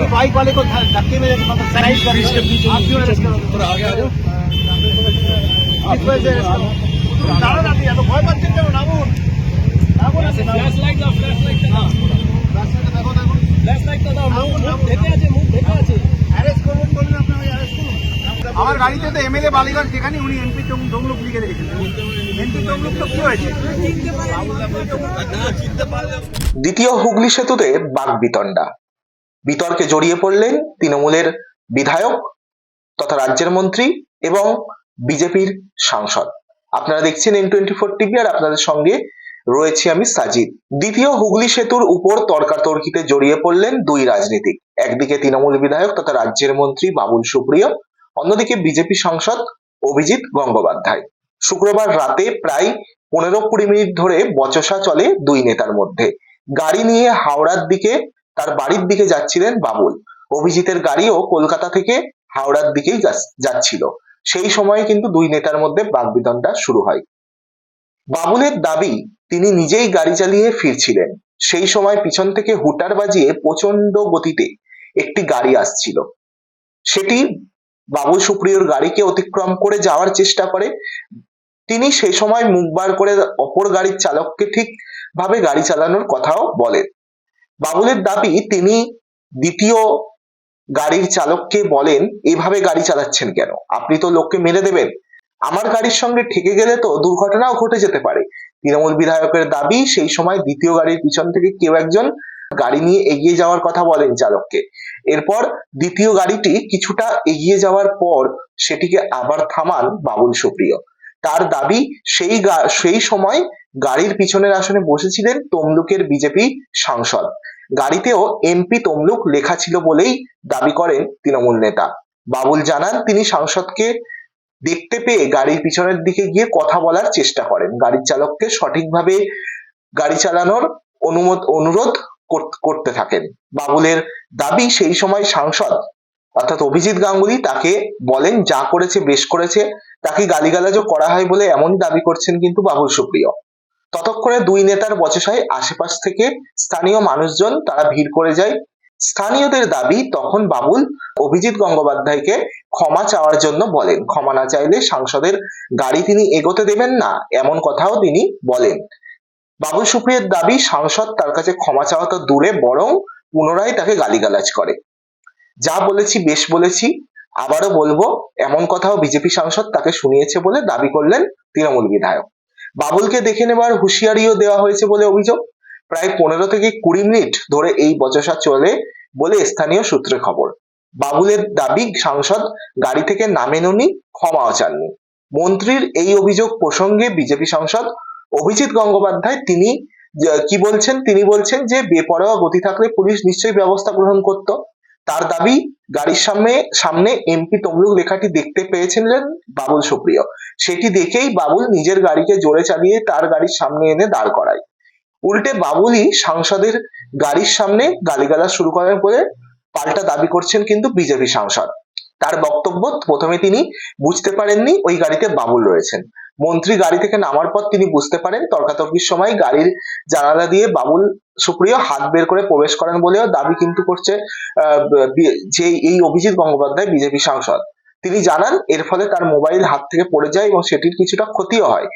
Bike वाले को धक्के में साइड कर आप क्यों अरेस्ट करो? थोड़ा आगे आ जाओ। দাঁড়ান আপনি, এত ভয় পাচ্ছেন কেন? নামুন নামুন। ফ্ল্যাশ লাইট দাও, ফ্ল্যাশ লাইট দাও, ফ্ল্যাশ লাইট দেখো, দেখো ফ্ল্যাশ লাইটটা দাও। মুখ ঢেকে আছে, মুখ ঢেকে আছে। অ্যারেস্ট করবেন বললেন আপনি, আমি অ্যারেস্ট করুন। আমার গাড়িতে তো এমএলএ বালিগঞ্জ, যেখানে উনি এমপি তমলুক লিখে রেখেছিলেন। এমপি তমলুক তো কি হয়েছে? দ্বিতীয় হুগলি সেতুতে বাকবিতণ্ডা, বিতর্কে জড়িয়ে পড়লেন তৃণমূলের বিধায়ক তথা রাজ্যের মন্ত্রী এবং বিজেপির সাংসদ। আপনারা দেখছেন N24 টিভি, আর আপনাদের সঙ্গে রয়েছে আমি সাজিদ। দ্বিতীয় হুগলি সেতুর উপর তর্কাতর্কিতে জড়িয়ে পড়লেন দুই রাজনীতিক। একদিকে তৃণমূল বিধায়ক তথা রাজ্যের মন্ত্রী বাবুল সুপ্রিয়, অন্যদিকে বিজেপি সাংসদ অভিজিৎ গঙ্গোপাধ্যায়। শুক্রবার রাতে প্রায় 15-20 মিনিট ধরে বচসা চলে দুই নেতার মধ্যে। গাড়ি নিয়ে হাওড়ার দিকে, তার বাড়ির দিকে যাচ্ছিলেন বাবুল। অভিজিতের গাড়িও কলকাতা থেকে হাওড়ার দিকেই যাচ্ছিল। সেই সময় কিন্তু দুই নেতার মধ্যে বাকবিতণ্ডা শুরু হয়। বাবুলের দাবি, তিনি নিজেই গাড়ি চালিয়ে ফিরছিলেন। সেই সময় পিছন থেকে হুটার বাজিয়ে প্রচন্ড গতিতে একটি গাড়ি আসছিল। সেটি বাবুল সুপ্রিয়র গাড়িকে অতিক্রম করে যাওয়ার চেষ্টা করে। তিনি সেই সময় মুখ বার করে অপর গাড়ির চালককে ঠিকভাবে গাড়ি চালানোর কথাও বলেন। বাবুলের দাবি, তিনি দ্বিতীয় গাড়ির চালককে বলেন, এভাবে গাড়ি চালাচ্ছেন কেন? আপনি তো লোককে মেরে দেবেন, আমার গাড়ির সঙ্গে ঠেকে গেলে তো দুর্ঘটনাও ঘটে যেতে পারে। তৃণমূল বিধায়কের দাবি, সেই সময় দ্বিতীয় গাড়ির পিছন থেকে কেউ একজন গাড়ি নিয়ে এগিয়ে যাওয়ার কথা বলেন চালককে। এরপর দ্বিতীয় গাড়িটি কিছুটা এগিয়ে যাওয়ার পর সেটিকে আবার থামান বাবুল সুপ্রিয়। তার দাবি, সেই সময় গাড়ির পিছনের আসনে বসেছিলেন তমলুকের বিজেপি সাংসদ। গাড়িতেও এমপি তমলুক লেখা ছিল বলেই দাবি করেন তৃণমূল নেতা। বাবুল জানান, তিনি সাংসদকে দেখতে পেয়ে গাড়ির পিছনের দিকে গিয়ে কথা বলার চেষ্টা করেন। গাড়ির চালককে সঠিকভাবে গাড়ি চালানোর অনুরোধ করতে থাকেন। বাবুলের দাবি, সেই সময় সাংসদ অর্থাৎ অভিজিৎ গাঙ্গুলি তাকে বলেন, যা করেছে বেশ করেছে, তাকে গালিগালাজও করা হয় বলে এমন দাবি করছেন কিন্তু বাবুল সুপ্রিয়। ততক্ষণে দুই নেতার বচসায় আশেপাশ থেকে স্থানীয় মানুষজন তারা ভিড় করে যায়। স্থানীয়দের দাবি, তখন বাবুল অভিজিৎ গঙ্গোপাধ্যায়কে ক্ষমা চাওয়ার জন্য বলেন। ক্ষমা না চাইলে সাংসদের গাড়ি তিনি এগোতে দেবেন না, এমন কথাও তিনি বলেন। বাবুল সুপ্রিয়ের দাবি, সাংসদ তার কাছে ক্ষমা চাওয়া তো দূরে, বরং পুনরায় তাকে গালিগালাজ করে। যা বলেছি বেশ বলেছি, আবারও বলবো, এমন কথাও বিজেপি সাংসদ তাকে শুনিয়েছে বলে দাবি করলেন তৃণমূল বিধায়ক। বাবুলকে দেখে নেবার হুঁশিয়ারিও দেওয়া হয়েছে বলে অভিযোগ। প্রায় 15-20 মিনিট ধরে এই বচসা চলে বলে স্থানীয় সূত্রে খবর। বাবুলের দাবি, সাংসদ গাড়ি থেকে নামেননি, ক্ষমাও চাননি। মন্ত্রীর এই অভিযোগ প্রসঙ্গে বিজেপি সাংসদ অভিজিৎ গঙ্গোপাধ্যায় তিনি কি বলছেন? তিনি বলছেন যে বেপরোয়া গতি থাকলে পুলিশ নিশ্চয়ই ব্যবস্থা গ্রহণ করত। তার দাবি, গাড়ির সামনে এমপি তমলুক লেখাটি দেখতে পেয়েছিলেন বাবুল সুপ্রিয়। সেটি দেখেই বাবুল নিজের গাড়িকে জোরে চালিয়ে তার গাড়ির সামনে এনে দাঁড় করায়। উল্টে বাবুলই সাংসদের গাড়ির সামনে গালিগালাজ শুরু করেন বলে পাল্টা দাবি করছেন কিন্তু বিজেপি সাংসদ। তার বক্তব্য, প্রথমে তিনি বুঝতে পারেননি ওই গাড়িতে বাবুল রয়েছেন। মন্ত্রী গাড়ি থেকে নামার পর তিনি বুঝতে পারেন। তর্কাতর্কির সময় গাড়ির জানালা দিয়ে বাবুল সুপ্রিয় হাত বের করে প্রবেশ করেন বলেও দাবি কিন্তু করছে যে এই অভিজিৎ গঙ্গোপাধ্যায় বিজেপি সাংসদ। তিনি জানান, এর ফলে তার মোবাইল হাত থেকে পড়ে যায় এবং সেটির কিছুটা ক্ষতিও হয়।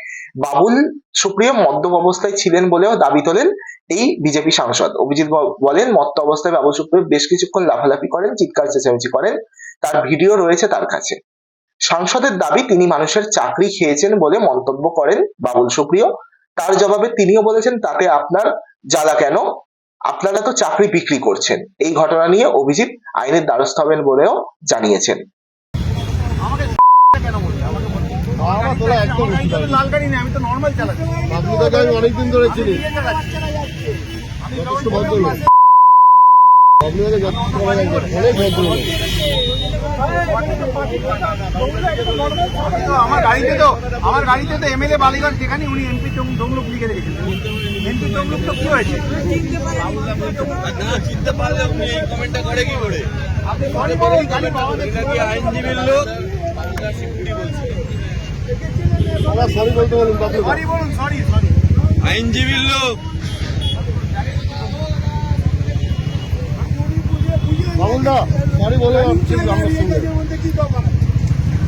বাবুল সুপ্রিয় মদ্যপ অবস্থায় ছিলেন বলেও দাবি তোলেন এই বিজেপি সাংসদ। অভিজিৎ বলেন, মত্ত অবস্থায় বাবুল সুপ্রিয় বেশ কিছুক্ষণ লাফালাফি করেন, চিৎকার চেঁচামেচি করেন, তার ভিডিও রয়েছে তার কাছে। সাংসদের দাবি, তিনি মানুষের চাকরি খেয়েছেন বলে মন্তব্য করেন বাবুল সুপ্রিয়। তার জবাবে তিনিও বলেছেন, তাতে আপনার জ্বালা কেন? আপনারা তো চাকরি বিক্রি করছেন। এই ঘটনা নিয়ে অভিজিৎ আইনের দ্বারস্থ হবেন বলেও জানিয়েছেন। লাল গাড়ি নেই, আমি তো নর্মাল চালাচ্ছি। আপনি তো গাড়ি অনেকদিন ধরে চিনি। আমার গাড়িতে তো এমএলএ বালিগঞ্জ, যেখানে উনি এমপি তমলুক লিখে রেখেছিলেন। এমপি তমলুক তো কি হয়েছে? চিনতে পারলে আপনি এই কমেন্টটা করে কি করে? আপনি সরি বলুন, গাড়ি আইনজীবীর লোক সরি বলতে বলুন, সরি বলুন, সরি সরি। আইনজীবীর লোক বাবুলদা সরি বলে আমার সঙ্গে কি দরকার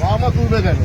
বাবা মা তুলবে কেন